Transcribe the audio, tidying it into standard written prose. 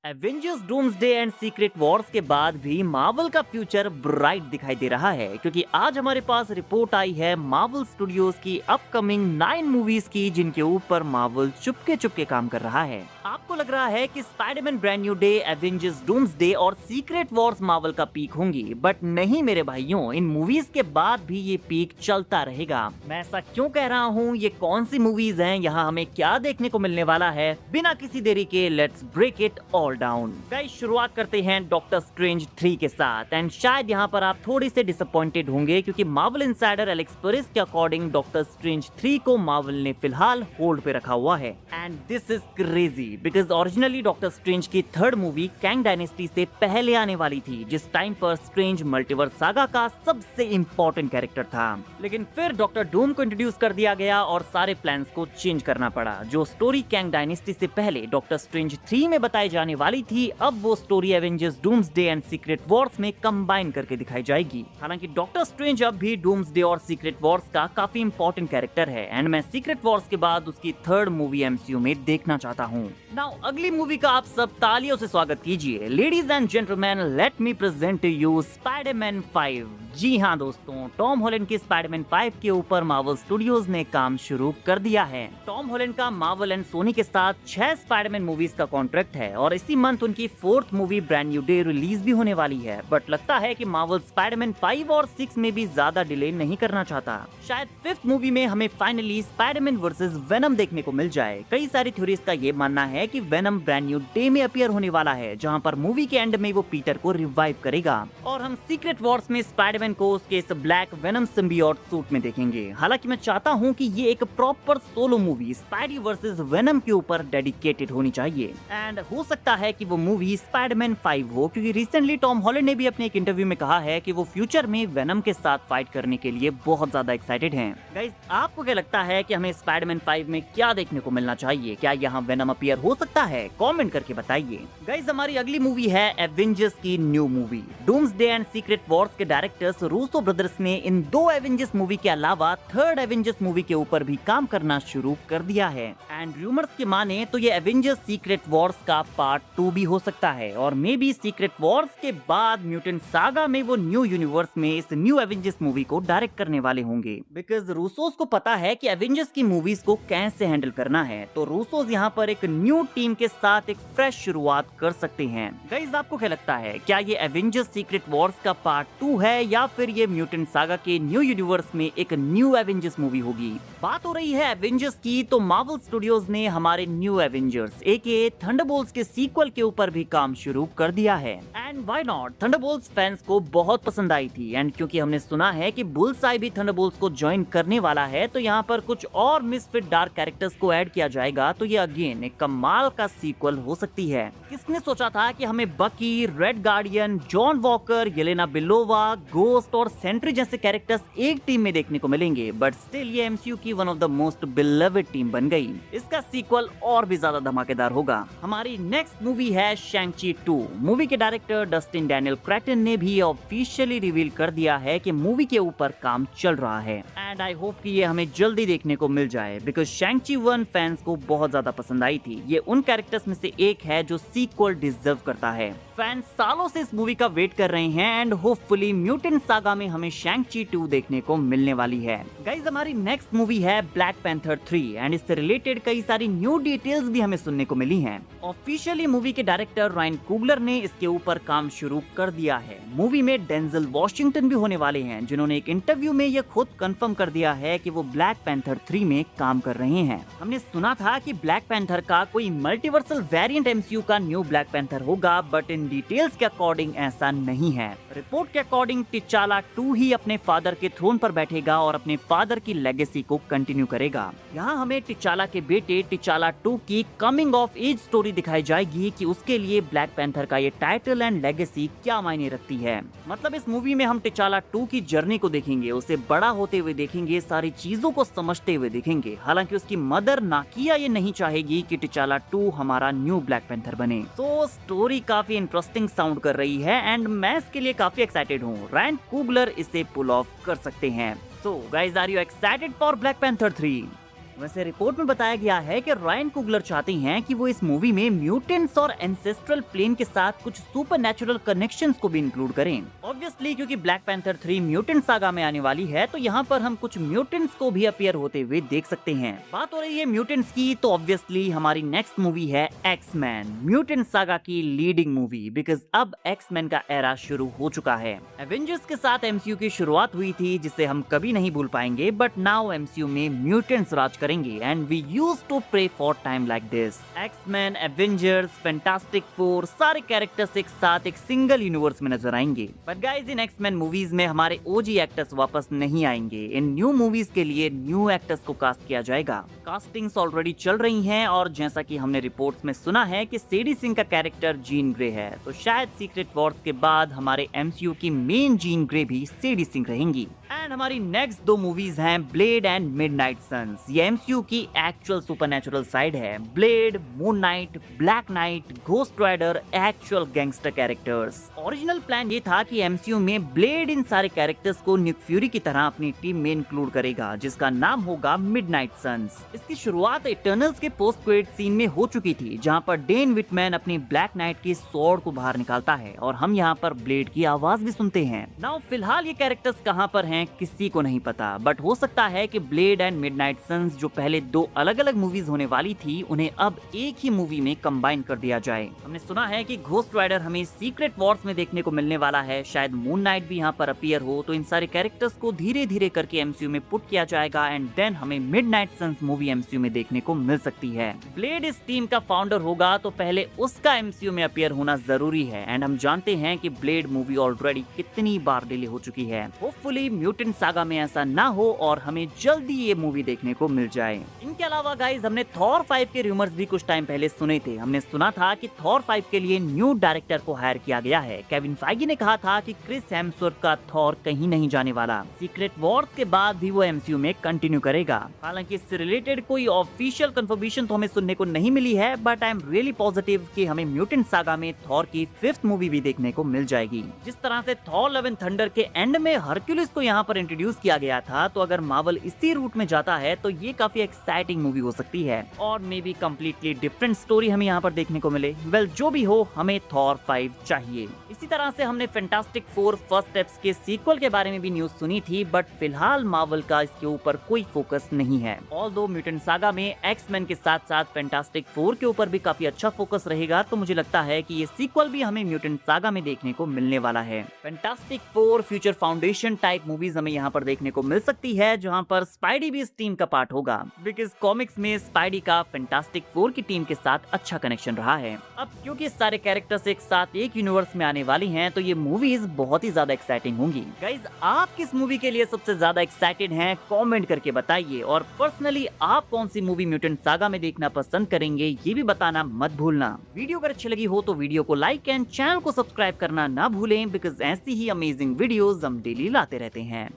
Avengers doomsday and secret Wars के बाद भी मार्वल का फ्यूचर ब्राइट दिखाई दे रहा है क्योंकि आज हमारे पास रिपोर्ट आई है मार्वल स्टूडियोज की अपकमिंग 9 मूवीज की जिनके ऊपर मार्वल चुपके चुपके काम कर रहा है। आपको लग रहा है कि Spiderman brand new day, Avengers doomsday और सीक्रेट वॉर्स मार्वल का पीक होंगी, बट नहीं मेरे भाइयों, इन मूवीज के बाद भी ये पीक चलता रहेगा। मैं ऐसा क्यों कह रहा हूँ, ये कौन सी मूवीज हैं, यहाँ हमें क्या देखने को मिलने वाला है, बिना किसी देरी के let's break it all down. Guys, शुरुआत करते हैं डॉक्टर स्ट्रेंज 3 के साथ एंड शायद यहाँ पर आप थोड़े से डिसअपॉइंटेड होंगे क्योंकि मार्वल इनसाइडर एलेक्स पेरिस के अकॉर्डिंग डॉक्टर स्ट्रेंज 3 को मार्वल ने फिलहाल होल्ड पे रखा हुआ है and this is crazy because originally doctor strange की थर्ड मूवी कैंग डायनेस्टी से पहले आने वाली थी, जिस टाइम पर स्ट्रेंज मल्टीवर्स सागा का सबसे इंपॉर्टेंट कैरेक्टर था। लेकिन फिर डॉक्टर डूम को इंट्रोड्यूस कर दिया गया और सारे प्लान्स को चेंज करना पड़ा। जो स्टोरी कैंग डायनेस्टी से पहले डॉक्टर स्ट्रेंज 3 में बताई जाने वाली थी, अब वो story Avengers doomsday and secret Wars में कंबाइन करके दिखाई जाएगी। हालांकि डॉक्टर स्ट्रेंज अब भी डूम्सडे और सीक्रेट वॉर्स का काफी इंपॉर्टेंट कैरेक्टर है एंड मैं सीक्रेट वॉर्स के बाद उसकी थर्ड मूवी एमसीयू में देखना चाहता हूँ। नाउ अगली मूवी का आप सब तालियों से स्वागत कीजिए। Ladies and gentleman, let me present you Spiderman 5। जी हाँ दोस्तों, टॉम हॉलैंड की स्पाइडरमैन 5 के ऊपर मार्वल स्टूडियोज ने काम शुरू कर दिया है। टॉम हॉलैंड का मार्वल एंड सोनी के साथ 6 स्पाइडरमैन मूवीज का कॉन्ट्रैक्ट है और इसी मंथ उनकी 4th movie brand new day release भी होने वाली है। बट लगता है कि मार्वल स्पाइडरमैन 5 और 6 में भी ज्यादा डिले नहीं करना चाहता। शायद 5th मूवी में हमें फाइनली स्पाइडरमैन वर्सेस वेनम देखने को मिल जाए। कई सारी थ्योरीज का ये मानना है कि वेनम ब्रांड न्यू डे में अपीयर होने वाला है, जहाँ पर मूवी के एंड में वो पीटर को रिवाइव करेगा और हम सीक्रेट वॉर्स में स्पाइडरमैन को उसके इस ब्लैक वेनम सिम्बियोट सूट में देखेंगे। हालांकि मैं चाहता हूँ कि ये एक proper solo movie spidey versus venom के ऊपर डेडिकेटेड होनी चाहिए एंड हो सकता है कि वो मूवी स्पाइडरमैन 5 हो, क्योंकि रिसेंटली टॉम हॉलैंड ने भी अपने एक इंटरव्यू में कहा है कि वो फ्यूचर में वेनम के साथ फाइट करने के लिए बहुत ज्यादा एक्साइटेड हैं। गाइस, आपको क्या लगता है कि हमें स्पाइडरमैन 5 में क्या देखने को मिलना चाहिए? क्या यहाँ वेनम अपीयर हो सकता है? कमेंट करके बताइए। गाइस, हमारी अगली मूवी है एवेंजर्स की new movie. Doomsday and secret Wars के डायरेक्टर्स रूसो ब्रदर्स ने इन 2 एवेंजर्स मूवी के अलावा थर्ड एवेंजर्स मूवी के ऊपर भी काम करना शुरू कर दिया है एंड रूमर्स की माने तो ये एवेंजर्स सीक्रेट वॉर्स का पार्ट 2 भी हो सकता है और मे बी सीक्रेट वॉर्स के बाद म्यूटेंट सागा में वो न्यू यूनिवर्स में इस न्यू एवेंजर्स मूवी को डायरेक्ट करने वाले होंगे बिकॉज रूसोस को पता है कि एवेंजर्स की मूवीज को कैसे हैंडल करना है। तो रूसोस यहाँ पर एक न्यू टीम के साथ एक फ्रेश शुरुआत कर सकते हैं। गाइस, आपको क्या लगता है, क्या ये एवेंजर्स सीक्रेट वॉर्स का पार्ट 2 है या फिर ये म्यूटेंट सागा के न्यू यूनिवर्स में एक न्यू एवेंजर्स मूवी होगी? बात हो रही है एवेंजर्स की, तो मार्वल स्टूडियोज ने हमारे न्यू एवेंजर्स एके थंडरबोल्ट्स के सीक्वल के ऊपर भी काम शुरू कर दिया है and why not. Thunderbolts fans को बहुत पसंद आई थी एंड क्योंकि हमने सुना है कि बुलसाई भी थंडरबोल्ट्स को ज्वाइन करने वाला है, तो यहाँ पर कुछ और मिसफिट डार्क कैरेक्टर्स को ऐड किया जाएगा, तो ये अगेन एक कमाल का सीक्वल हो सकती है। किसने सोचा था कि हमें Bucky, red guardian, John Walker, Yelena Belova, ghost और सेंट्री जैसे कैरेक्टर्स एक टीम में देखने को मिलेंगे, बट स्टिल ये एमसीयू की one of the most beloved team बन गई। इसका सीक्वल और भी ज्यादा धमाकेदार होगा। हमारी नेक्स्ट मूवी है शैंग-ची 2। मूवी के डायरेक्टर डस्टिन डैनियल क्रेटन ने भी ऑफिशियली रिवील कर दिया है कि मूवी के ऊपर काम चल रहा है एंड आई होप कि ये हमें जल्दी देखने को मिल जाए बिकॉज शैंग-ची 1 फैंस को बहुत ज्यादा पसंद आई थी। ये उन कैरेक्टर्स में से एक है जो सीक्वल डिजर्व करता है। फैंस सालों से इस मूवी का वेट कर रहे हैं एंड होपफुली म्यूटेंट सागा में हमें शैंग-ची 2 देखने को मिलने वाली है। गाइस, हमारी नेक्स्ट मूवी है ब्लैक पैंथर 3 एंड इससे रिलेटेड कई सारी न्यू डिटेल्स भी हमें सुनने को मिली हैं। ऑफिशियली मूवी के डायरेक्टर रायन कुगलर ने इसके ऊपर काम शुरू कर दिया है। मूवी में डेंजल वॉशिंगटन भी होने वाले हैं, जिन्होंने एक इंटरव्यू में यह खुद कंफर्म कर दिया है कि वो ब्लैक पैंथर 3 में काम कर रहे हैं। हमने सुना था कि ब्लैक पैंथर का कोई मल्टीवर्सल वेरिएंट एमसीयू का न्यू ब्लैक पैंथर होगा, बट इन डिटेल्स के अकॉर्डिंग ऐसा नहीं है। रिपोर्ट के अकॉर्डिंग टिचाला 2 ही अपने फादर के थ्रोन पर बैठेगा और अपने फादर की लेगेसी को कंटिन्यू करेगा। यहाँ हमें टिचाला के बेटे टिचाला 2 की कमिंग ऑफ एज स्टोरी दिखाई जाएगी कि उसके लिए ब्लैक पैंथर का ये टाइटल एंड लेगेसी क्या मायने रखती है। मतलब इस मूवी में हम टिचाला 2 की जर्नी को देखेंगे, उसे बड़ा होते हुए देखेंगे, सारी चीजों को समझते हुए देखेंगे। हालांकि उसकी मदर नाकिया ये नहीं चाहेगी कि टिचाला 2 हमारा न्यू ब्लैक पैंथर बने। तो स्टोरी काफी इंटरेस्टिंग साउंड कर रही है एंड मैं इसके लिए काफी एक्साइटेड हूँ। रायन कुगलर इसे पुल ऑफ कर सकते हैं। So guys, are you excited for Black Panther 3? वैसे रिपोर्ट में बताया गया है कि रायन कुगलर चाहते हैं कि वो इस मूवी में म्यूटेंट्स और एंसेस्ट्रल प्लेन के साथ कुछ सुपरनैचुरल कनेक्शंस को भी इंक्लूड करें। ऑब्वियसली क्योंकि ब्लैक पैंथर 3 म्यूटेंट सागा में आने वाली है, तो यहाँ पर हम कुछ म्यूटेंट्स को भी अपीयर होते हुए देख सकते हैं। बात हो रही है म्यूटेंट्स की, तो ऑब्वियसली हमारी नेक्स्ट मूवी है एक्स-मैन, म्यूटेंट सागा की लीडिंग मूवी, बिकॉज अब एक्स-मैन का एरा शुरू हो चुका है। एवेंजर्स के साथ एमसीयू की शुरुआत हुई थी, जिसे हम कभी नहीं भूल पाएंगे, बट नाउ एमसीयू में म्यूटेंट्स राज करेंगे and we used to pray for time like this. X-Men, Avengers, Fantastic Four, सारे कैरेक्टर्स एक साथ एक सिंगल यूनिवर्स में नजर आएंगे। बट गाइस, इन एक्स-मैन मूवीज में हमारे ओजी एक्टर्स वापस नहीं आएंगे। इन न्यू मूवीज के लिए न्यू एक्टर्स को कास्ट किया जाएगा। कास्टिंग्स ऑलरेडी चल रही हैं और जैसा कि हमने रिपोर्ट्स में सुना है कि सेडी सिंह का कैरेक्टर जीन ग्रे है, तो शायद सीक्रेट वॉर्स के बाद हमारे एमसीयू की मेन जीन ग्रे भी सेडी सिंह रहेंगी। एंड हमारी नेक्स्ट दो मूवीज हैं ब्लेड एंड मिडनाइट सन्स। ये एमसीयू की एक्चुअल सुपरनैचुरल साइड है। Blade, Moon Knight, Black Knight, Ghost Rider actual gangster characters. Original plan ये था कि एमसीयू में ब्लेड इन सारे कैरेक्टर्स को निक फ्यूरी की तरह अपनी टीम में इंक्लूड करेगा, जिसका नाम होगा मिडनाइट सन्स। इसकी शुरुआत इटर्नल्स के पोस्ट क्रेडिट सीन में हो चुकी थी, जहां पर डेन विटमैन अपनी ब्लैक नाइट की स्वॉर्ड को बाहर निकालता है और हम यहां पर ब्लेड की आवाज भी सुनते हैं। नाउ फिलहाल ये कैरेक्टर्स कहां पर हैं किसी को नहीं पता, बट हो सकता है कि ब्लेड एंड मिडनाइट सन्स जो पहले दो अलग अलग मूवीज होने वाली थी, उन्हें अब एक ही मूवी में कंबाइन कर दिया जाए। हमने सुना है कि घोस्ट राइडर हमें सीक्रेट वॉर्स में देखने को मिलने वाला है, शायद मून नाइट भी यहाँ पर अपीयर हो, तो इन सारे कैरेक्टर्स को धीरे धीरे करके एमसीयू में पुट किया जाएगा एंड देन हमें मिडनाइट सन्स मूवी एमसीयू में देखने को मिल सकती है। ब्लेड इस टीम का फाउंडर होगा, तो पहले उसका एमसीयू में अपीयर होना जरूरी है एंड हम जानते हैं कि ब्लेड मूवी ऑलरेडी कितनी बार डिले हो चुकी है। होपफुली म्यूटेंट सागा में ऐसा ना हो और हमें जल्दी ये मूवी देखने को मिल जाए। इनके अलावा गाइस, हमने थॉर 5 के रूमर्स भी कुछ टाइम पहले सुने थे। हमने सुना था कि थॉर 5 के लिए न्यू डायरेक्टर को हायर किया गया है। केविन फाइगी ने कहा था कि क्रिस हेम्सवर्थ का थॉर कहीं नहीं जाने वाला। सीक्रेट वॉर्स के बाद भी वो एमसीयू में कंटिन्यू करेगा। हालांकि इससे रिलेटेड कोई ऑफिशियल कंफर्मेशन तो हमें सुनने को नहीं मिली है, but I am really positive कि हमें म्यूटेंट सागा में थॉर की 5th मूवी भी देखने को मिल जाएगी। जिस तरह से थॉर लव एंड थंडर के एंड में हरक्यूलिस को यहाँ पर इंट्रोड्यूस किया गया था, तो अगर मार्वल इसी रूट में जाता है तो ये काफी एक्साइटिंग मूवी हो सकती है और may be completely different story हमें यहाँ पर देखने को मिले। वेल, जो भी हो, हमें थॉर 5 चाहिए। इसी तरह से हमने फैंटास्टिक फोर फर्स्ट स्टेप्स के सीक्वल के बारे में भी न्यूज सुनी थी, बट फिलहाल मार्वल का इसके ऊपर कोई फोकस नहीं है। ऑल्दो म्यूटेंट सागा में एक्स-मैन के साथ साथ फैंटास्टिक फोर के ऊपर भी काफी अच्छा फोकस रहेगा, तो मुझे लगता है कि ये सीक्वल भी हमें म्यूटेंट सागा में देखने को मिलने वाला है। Fantastic four future foundation type movies हमें यहाँ पर देखने को मिल सकती है, जहाँ पर स्पाइडी भी इस टीम का पार्ट होगा, बिकॉज कॉमिक्स में स्पाइडी का फैंटास्टिक फोर की टीम के साथ अच्छा कनेक्शन रहा है। अब क्योंकि सारे कैरेक्टर्स एक साथ एक यूनिवर्स में आने वाली हैं, तो ये मूवीज बहुत ही ज्यादा एक्साइटिंग होंगी। गाइज, आप किस मूवी के लिए सबसे ज्यादा एक्साइटेड हैं, कमेंट करके बताइए। और पर्सनली आप कौन सी मूवी म्यूटेंट सागा में देखना पसंद करेंगे, ये भी बताना मत भूलना। वीडियो अगर अच्छी लगी हो तो वीडियो को लाइक एंड चैनल को सब्सक्राइब करना ना भूलें, बिकॉज ऐसी ही अमेजिंग वीडियोस हम डेली लाते रहते हैं।